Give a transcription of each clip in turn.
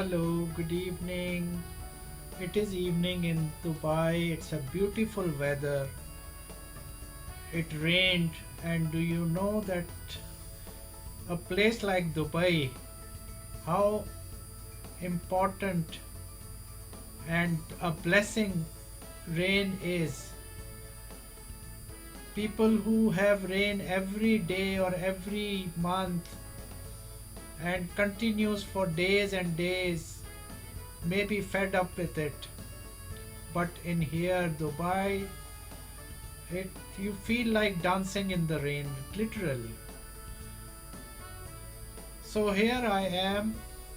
Hello, good evening. It is evening in Dubai. It's a beautiful weather. It rained, and do you know that a place like Dubai, how important and a blessing rain is? People who have rain every day or every month and continues for days and days may be fed up with it. But in here, Dubai, it you feel like dancing in the rain, literally. So here I am.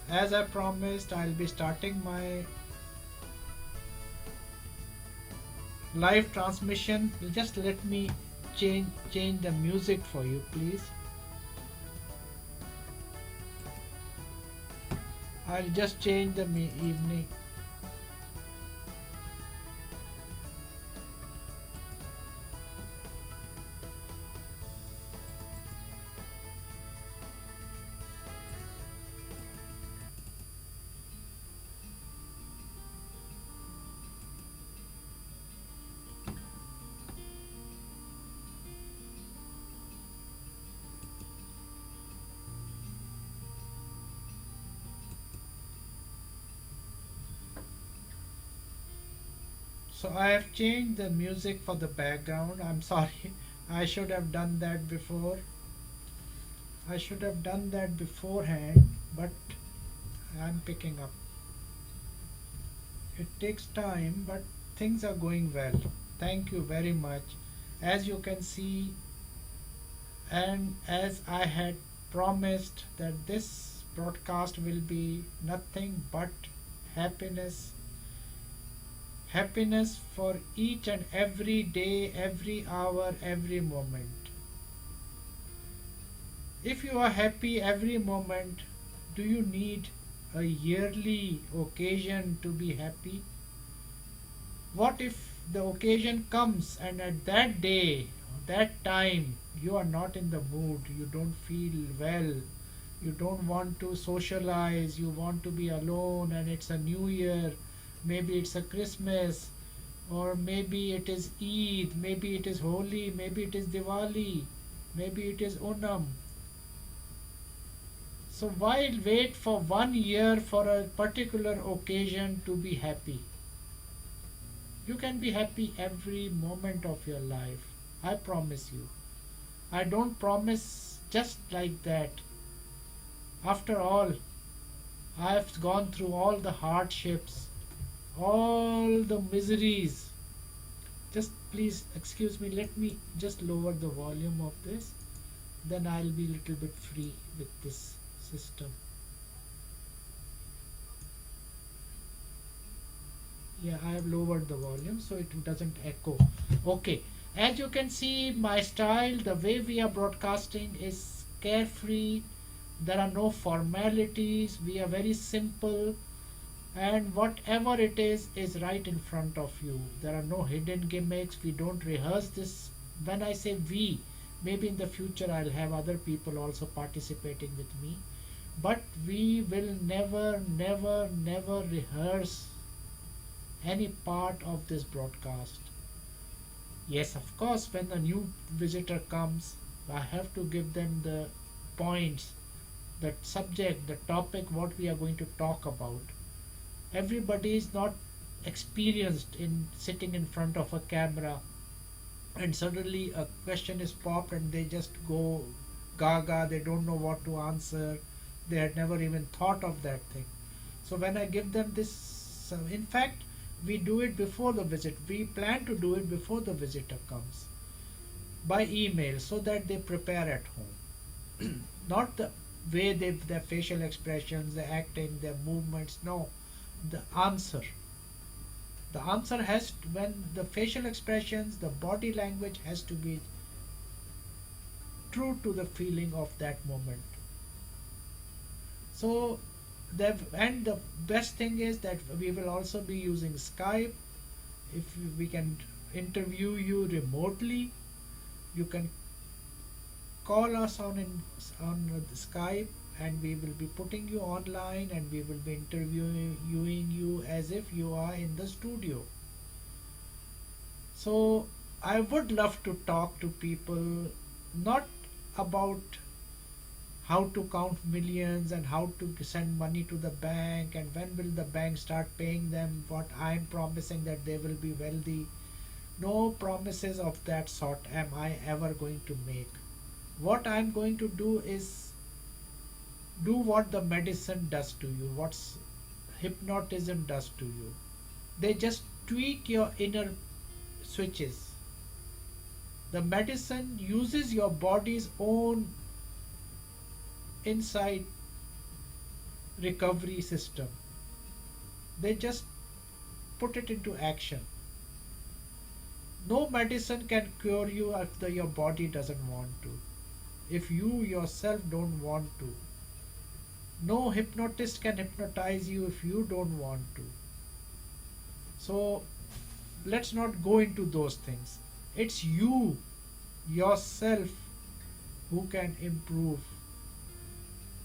As I promised, I'll be starting my live transmission. Just let me change the music for you, please. I'll just change the evening. So I have changed the music for the background. I'm sorry. I should have done that before. I should have done that beforehand, but I'm picking up. It takes time, but things are going well. Thank you very much. As you can see, and as I had promised, that this broadcast will be nothing but happiness. Happiness for each and every day, every hour, every moment. If you are happy every moment, do you need a yearly occasion to be happy? What if the occasion comes and at that day, that time, you are not in the mood, you don't feel well, you don't want to socialize, you want to be alone, and it's a new year, maybe it's a Christmas, or maybe it is Eid, maybe it is Holi, maybe it is Diwali, maybe it is Onam. So why wait for 1 year for a particular occasion to be happy? You can be happy every moment of your life. I promise you. I don't promise just like that. After all, I've gone through all the hardships, all the miseries. Just please excuse me, let me just lower the volume of this. Then I'll be a little bit free with this system. Yeah, I have lowered the volume so it doesn't echo. Okay, as you can see, my style, the way we are broadcasting is carefree. There are no formalities. We are very simple, and whatever it is right in front of you. There are no hidden gimmicks. We don't rehearse this. When I say we, maybe in the future I'll have other people also participating with me, but we will never rehearse any part of this broadcast. Yes, of course, when a new visitor comes, I have to give them the points, the subject, the topic, what we are going to talk about. Everybody is not experienced in sitting in front of a camera, and suddenly a question is popped and they just go gaga, they don't know what to answer, they had never even thought of that thing. So when I give them this, in fact, we do it before the visit. We plan to do it before the visitor comes by email so that they prepare at home. Not the way their facial expressions, their acting, their movements. No, the answer. The answer has to, when the facial expressions, the body language has to be true to the feeling of that moment. So and the best thing is that we will also be using Skype. If we can interview you remotely, you can call us on Skype and we will be putting you online, and we will be interviewing you as if you are in the studio. So I would love to talk to people, not about how to count millions and how to send money to the bank and when will the bank start paying them what I'm promising that they will be wealthy. No promises of that sort am I ever going to make. What I'm going to do is do what the medicine does to you, what's hypnotism does to you. They just tweak your inner switches. The medicine uses your body's own inside recovery system. They just put it into action. No medicine can cure you if your body doesn't want to. If you yourself don't want to. No hypnotist can hypnotize you if you don't want to. So let's not go into those things. It's you yourself who can improve.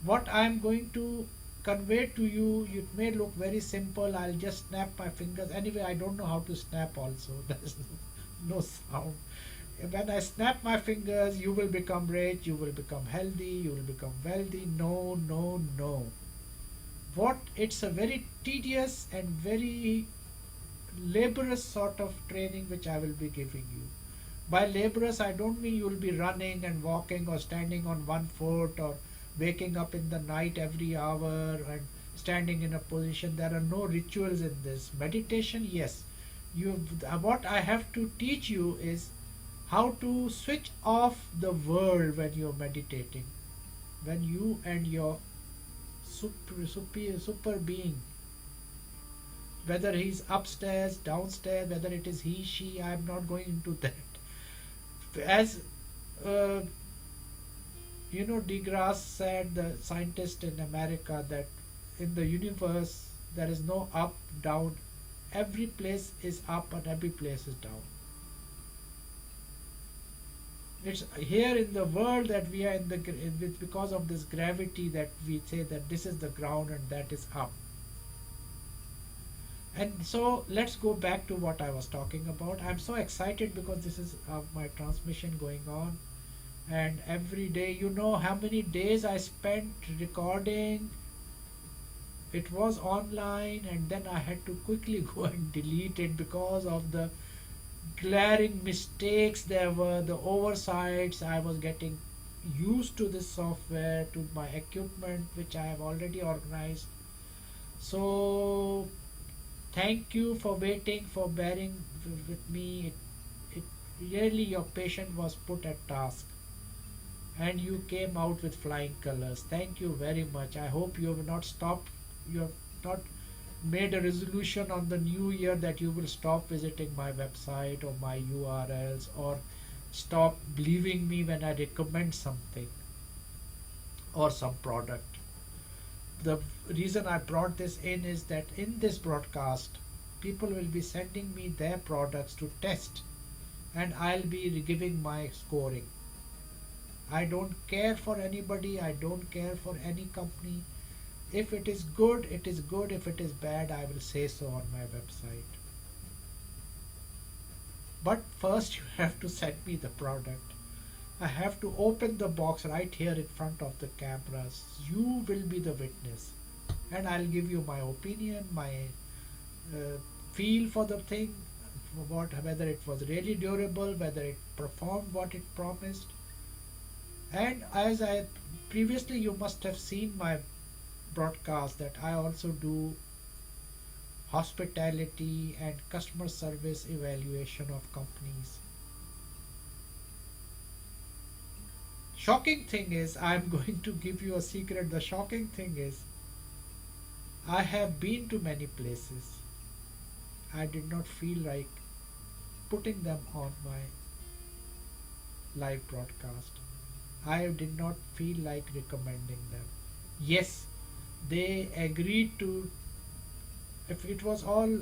What I'm going to convey to you, it may look very simple. I'll just snap my fingers. Anyway, I don't know how to snap also. There's no sound. When I snap my fingers, you will become rich, you will become healthy, you will become wealthy. No, no, no. What it's a very tedious and very laborious sort of training which I will be giving you. By laborious, I don't mean you will be running and walking or standing on one foot or waking up in the night every hour and standing in a position. There are no rituals in this. Meditation, yes. What I have to teach you is how to switch off the world when you're meditating. When you and your super being, whether he's upstairs, downstairs, whether it is he, she, I'm not going into that. As uh, deGrasse said, the scientist in America, that in the universe there is no up, down. Every place is up and every place is down. It's here in the world that we are because of this gravity that we say that this is the ground and that is up. And so let's go back to what I was talking about. I'm so excited because this is my transmission going on, and every day, how many days I spent recording. It was online, and then I had to quickly go and delete it because of the glaring mistakes there were, the oversights. I was getting used to this software, to my equipment which I have already organized. So thank you for waiting, for bearing with me. It really, your patience was put at task, and you came out with flying colors. Thank you very much. I hope you have not stopped. You have not made a resolution on the new year that you will stop visiting my website or my URLs, or stop believing me when I recommend something or some product. The reason I brought this in is that in this broadcast, people will be sending me their products to test, and I'll be giving my scoring. I don't care for anybody, I don't care for any company. If it is good, it is good. If it is bad, I will say so on my website. But first, you have to send me the product. I have to open the box right here in front of the cameras. You will be the witness, and I'll give you my opinion, my feel for the thing, whether it was really durable, whether it performed what it promised. And as I previously, you must have seen my broadcast that I also do hospitality and customer service evaluation of companies. Shocking thing is, I'm going to give you a secret. The shocking thing is, I have been to many places. I did not feel like putting them on my live broadcast. I did not feel like recommending them. Yes, they agreed to. If it was all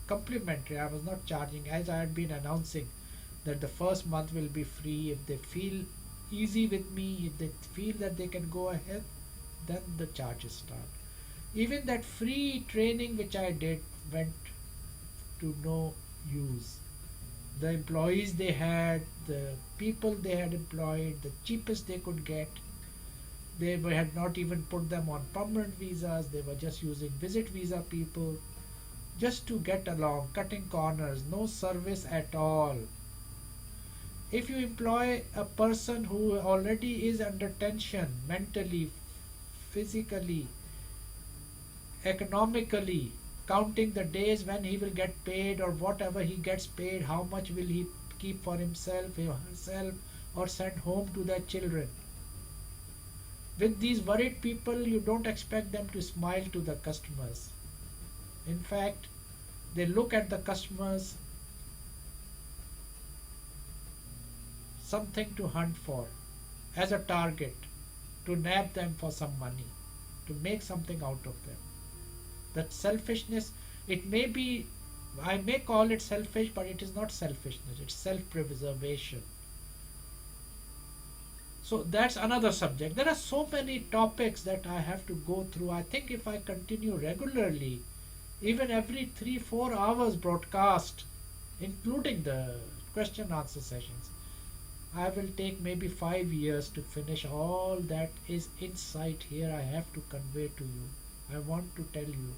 complimentary, I was not charging, as I had been announcing that the first month will be free. If they feel easy with me, if they feel that they can go ahead, then the charges start. Even that free training which I did went to no use. The employees they had, the people they had employed, the cheapest they could get, had not even put them on permanent visas, they were just using visit visa people just to get along, cutting corners, no service at all. If you employ a person who already is under tension mentally, physically, economically, counting the days when he will get paid or whatever he gets paid, how much will he keep for himself or herself or send home to their children. With these worried people, you don't expect them to smile to the customers. In fact, they look at the customers something to hunt for, as a target, to nab them for some money, to make something out of them. That selfishness, it may be, I may call it selfish, but it is not selfishness, it's self preservation. So that's another subject. There are so many topics that I have to go through. I think if I continue regularly, even every 3 4 hours broadcast, including the question answer sessions, I will take maybe 5 years to finish all that is insight here I have to convey to you. I want to tell you.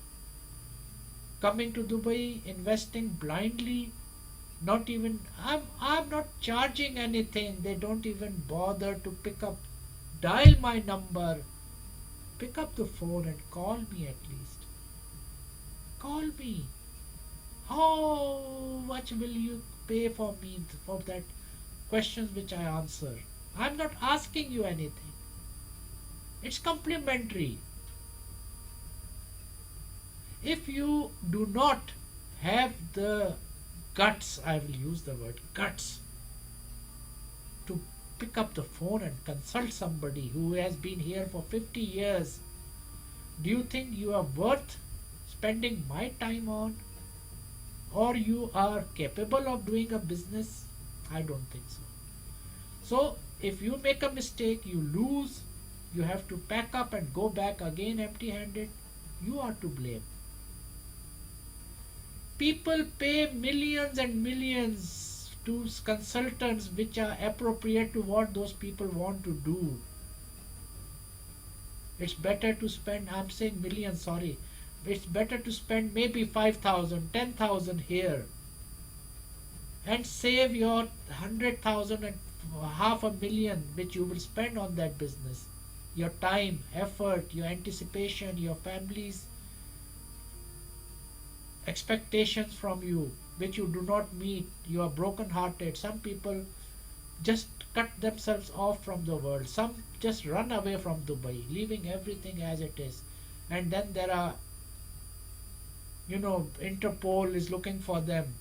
Coming to Dubai, investing blindly, not even, I'm not charging anything. They don't even bother to pick up, dial my number, pick up the phone and call me at least. Call me. How much will you pay for me for that questions which I answer? I'm not asking you anything. It's complimentary. If you do not have the guts, I will use the word guts, to pick up the phone and consult somebody who has been here for 50 years, do you think you are worth spending my time on? Or you are capable of doing a business? I don't think so. So, if you make a mistake, you lose, you have to pack up and go back again empty handed, you are to blame. People pay millions and millions to consultants which are appropriate to what those people want to do. It's better to spend, I'm saying millions, sorry, it's better to spend maybe 5,000, 10,000 here and save your 100,000 and half a million which you will spend on that business. Your time, effort, your anticipation, your family's expectations from you which you do not meet, you are broken hearted. Some people just cut themselves off from the world, some just run away from Dubai, leaving everything as it is. And then there are, Interpol is looking for them.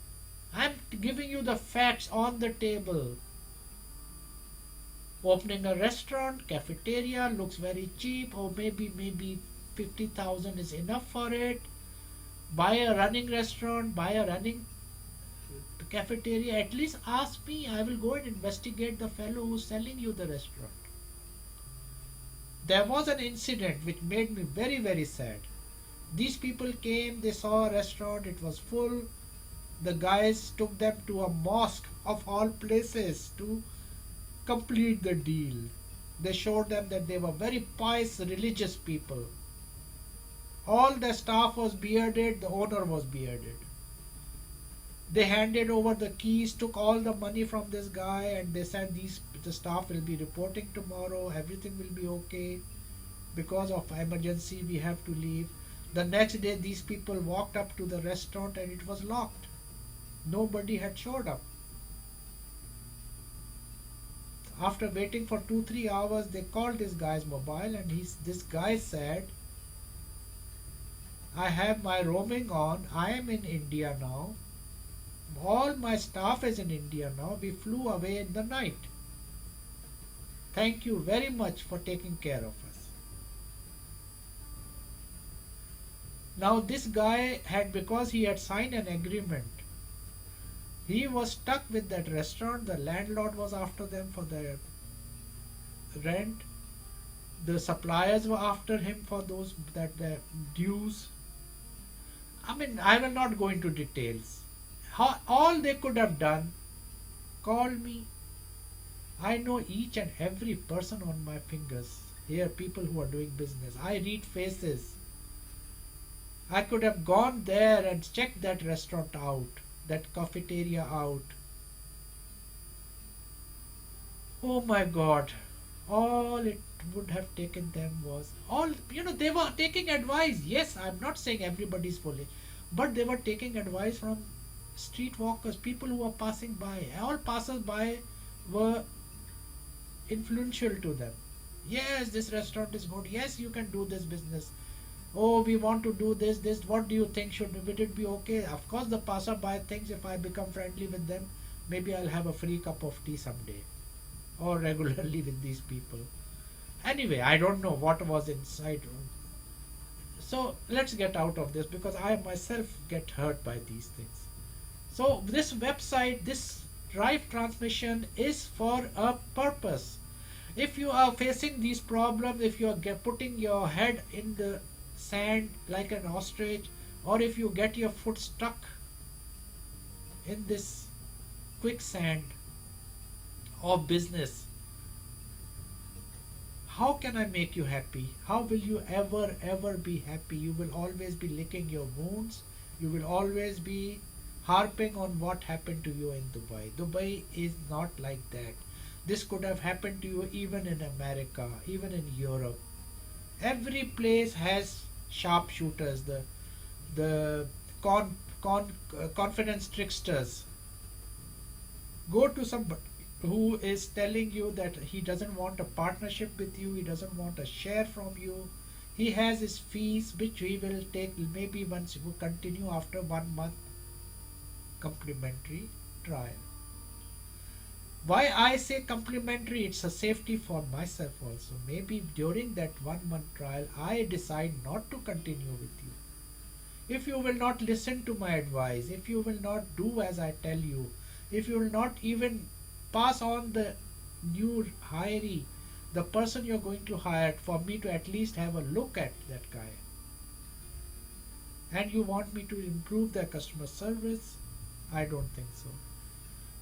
I'm giving you the facts on the table. Opening a restaurant, cafeteria looks very cheap, or maybe 50,000 is enough for it. Buy a running restaurant, buy a running cafeteria. At least ask me. I will go and investigate the fellow who's selling you the restaurant. There was an incident which made me very, very sad. These people came, they saw a restaurant, it was full. The guys took them to a mosque of all places to complete the deal. They showed them that they were very pious, religious people. All the staff was bearded, the owner was bearded. They handed over the keys, took all the money from this guy, and they said the staff will be reporting tomorrow, everything will be okay. Because of emergency, we have to leave. The next day, these people walked up to the restaurant and it was locked. Nobody had showed up. After waiting for 2 3 hours, they called this guy's mobile and this guy said, I have my roaming on. I am in India now. All my staff is in India now. We flew away in the night. Thank you very much for taking care of us. Now this guy had, because he had signed an agreement, he was stuck with that restaurant. The landlord was after them for the rent. The suppliers were after him for those that the dues. I mean, I will not go into details. All they could have done, call me. I know each and every person on my fingers. Here, people who are doing business. I read faces. I could have gone there and checked that restaurant out, that cafeteria out. Oh my God. All it would have taken them was all, they were taking advice. Yes, I'm not saying everybody's foolish, but they were taking advice from street walkers, people who were passing by. All passers by were influential to them. Yes, this restaurant is good. Yes, you can do this business. Oh, we want to do this. What do you think? Would it be okay? Of course, the passerby thinks if I become friendly with them, maybe I'll have a free cup of tea someday, or regularly with these people. Anyway, I don't know what was inside. So let's get out of this because I myself get hurt by these things. So this website, this drive transmission is for a purpose. If you are facing these problems, if you are putting your head in the sand like an ostrich, or if you get your foot stuck in this quicksand of business, how can I make you happy? How will you ever be happy? You will always be licking your wounds. You will always be harping on what happened to you in Dubai. Dubai is not like that. This could have happened to you even in America, even in Europe. Every place has sharpshooters, the confidence tricksters. Go to somebody who is telling you that he doesn't want a partnership with you, he doesn't want a share from you. He has his fees which he will take maybe once you continue after 1 month complimentary trial. Why I say complimentary? It's a safety for myself also. Maybe during that 1 month trial I decide not to continue with you. If you will not listen to my advice, if you will not do as I tell you, if you will not even pass on the new hiree, the person you're going to hire, for me to at least have a look at that guy, and you want me to improve their customer service, I don't think so.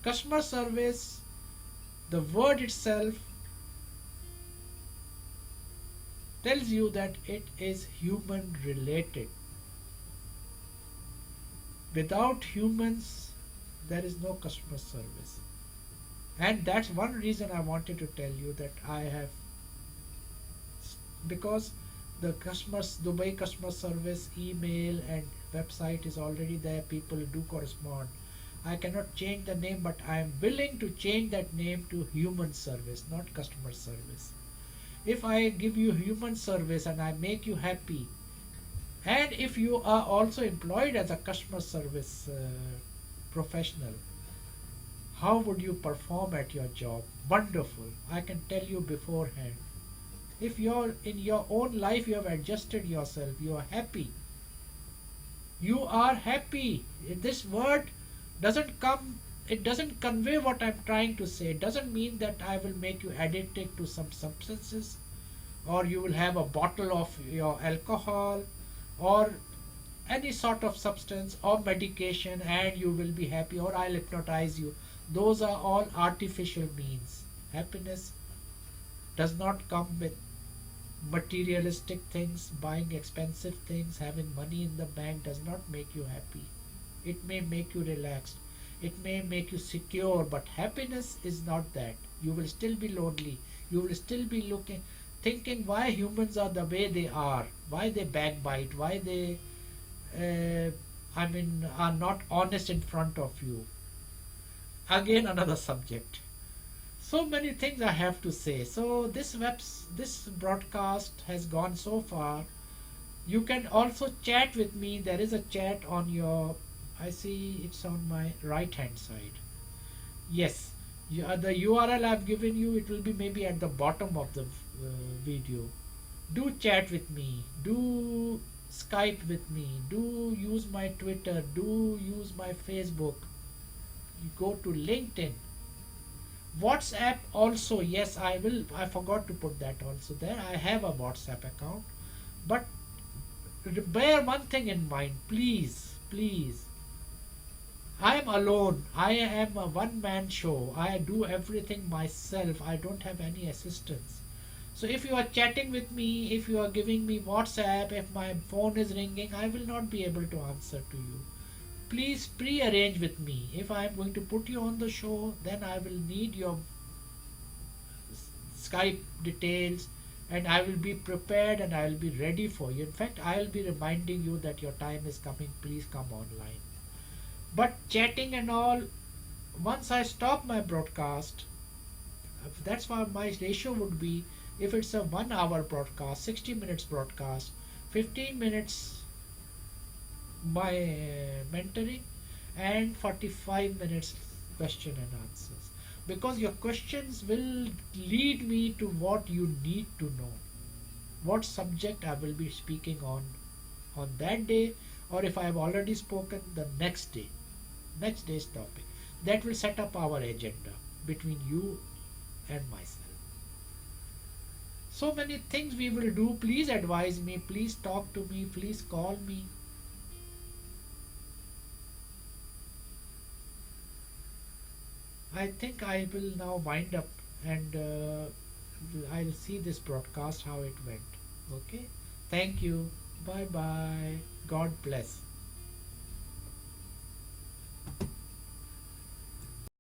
Customer service, the word itself tells you that it is human related. Without humans, there is no customer service. And that's one reason I wanted to tell you that I have, because the customers, Dubai customer service email and website is already there, people do correspond. I cannot change the name, but I am willing to change that name to human service, not customer service. If I give you human service and I make you happy, and if you are also employed as a customer service professional, how would you perform at your job? Wonderful. I can tell you beforehand. If you're in your own life, you have adjusted yourself, you are happy. You are happy. This word doesn't come, it doesn't convey what I'm trying to say. It doesn't mean that I will make you addicted to some substances, or you will have a bottle of your alcohol, or any sort of substance or medication and you will be happy, or I'll hypnotize you. Those are all artificial means. Happiness does not come with materialistic things. Buying expensive things, having money in the bank does not make you happy. It may make you relaxed, it may make you secure, but happiness is not that. You will still be lonely, you will still be thinking why humans are the way they are, why they backbite, why they are not honest in front of you. Again, another subject. So many things I have to say. So this broadcast has gone so far. You can also chat with me. There is a chat on your, I see it's on my right hand side. Yes, the URL I've given you, it will be maybe at the bottom of the video. Do chat with me. Do Skype with me. Do use my Twitter. Do use my Facebook. You go to LinkedIn. WhatsApp also, yes, I will. I forgot to put that also there. I have a WhatsApp account, but bear one thing in mind, please, please. I am alone. I am a one man show. I do everything myself. I don't have any assistance. So if you are chatting with me, if you are giving me WhatsApp, if my phone is ringing, I will not be able to answer to you. Please pre-arrange with me. If I am going to put you on the show, then I will need your Skype details, and I will be prepared and I will be ready for you. In fact, I will be reminding you that your time is coming. Please come online. But chatting and all, once I stop my broadcast, that's why my ratio would be, if it's a 1 hour broadcast, 60 minutes broadcast, 15 minutes my mentoring, and 45 minutes question and answers, because your questions will lead me to what you need to know, what subject I will be speaking on that day, or if I have already spoken, the next day's topic. That will set up our agenda between you and myself. So many things we will do. Please advise me, please talk to me, please call me. I think I will now wind up, and I'll see this broadcast how it went. Okay? Thank you. Bye bye. God bless.